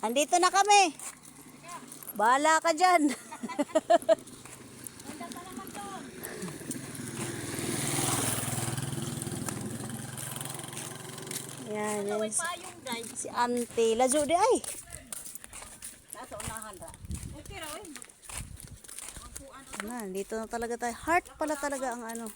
Andito na kami. Bahala ka dyan. Yan, yan si Auntie. Lajo di ay. Nasa unahan ra. Na, dito na talaga tayo. Heart pala talaga ang ano.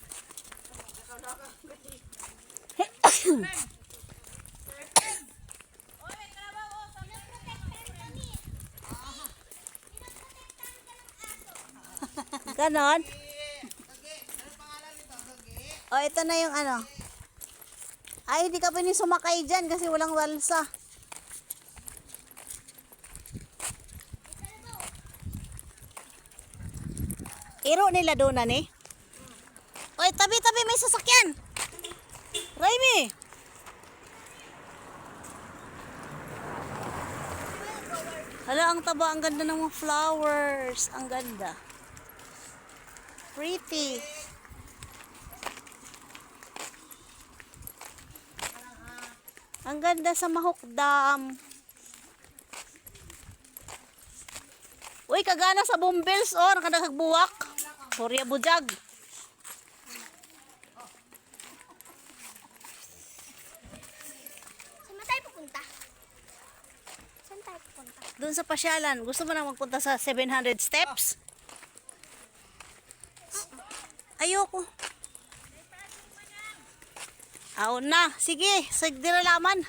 Ganon. O, ito na yung ano. Ay, hindi ka pwede sumakay dyan kasi walang walsa. Iro nila doon na ni. Oy, tabi-tabi may sasakyan. Raimi. Hala, ang taba, ang ganda ng mga flowers. Ang ganda. Pretty. Ang ganda sa Mahok Dam. Uy, kagana sa Bumbils, oh, nakadagbuwak. Surya Bujag. Saan tayo pupunta? Saan tayo pupunta? Doon sa pasyalan. Gusto mo na magpunta sa 700 steps? Ayoko. Aw na. Sige, sagdira laman.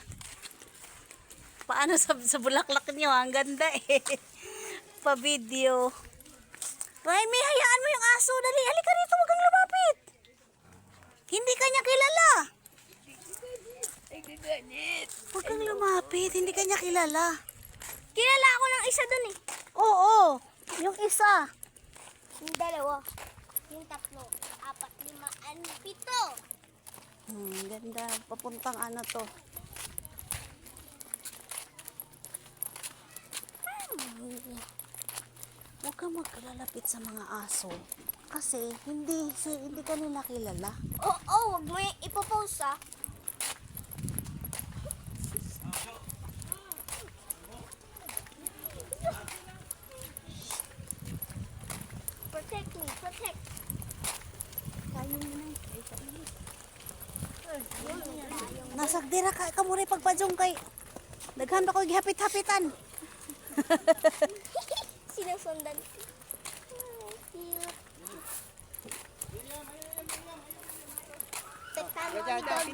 Paano sa bulaklak niyo? Ang ganda eh. Pa-video. Raimi, hayaan mo yung aso. Dali, halika rito. Huwag kang lumapit. Hindi ka niya kilala. Huwag kang lumapit. Hindi ka niya kilala. Kilala ako ng isa dun eh. Oo. Yung isa. Yung dalawa. Yung tatlo. 4, 5, 7. Ganda. Papuntang ano to. Huwag kang magkalalapit sa mga aso. Kasi hindi ka nila kilala. Oo, wag mo yung ipopost ah. Protect me, protect. Kaya mo na. Nasagdira ka muna pagpadyong kay. Daghan ako gihapit-hapitan. Sinusundan ko. Cute. Tagtama ang doggy.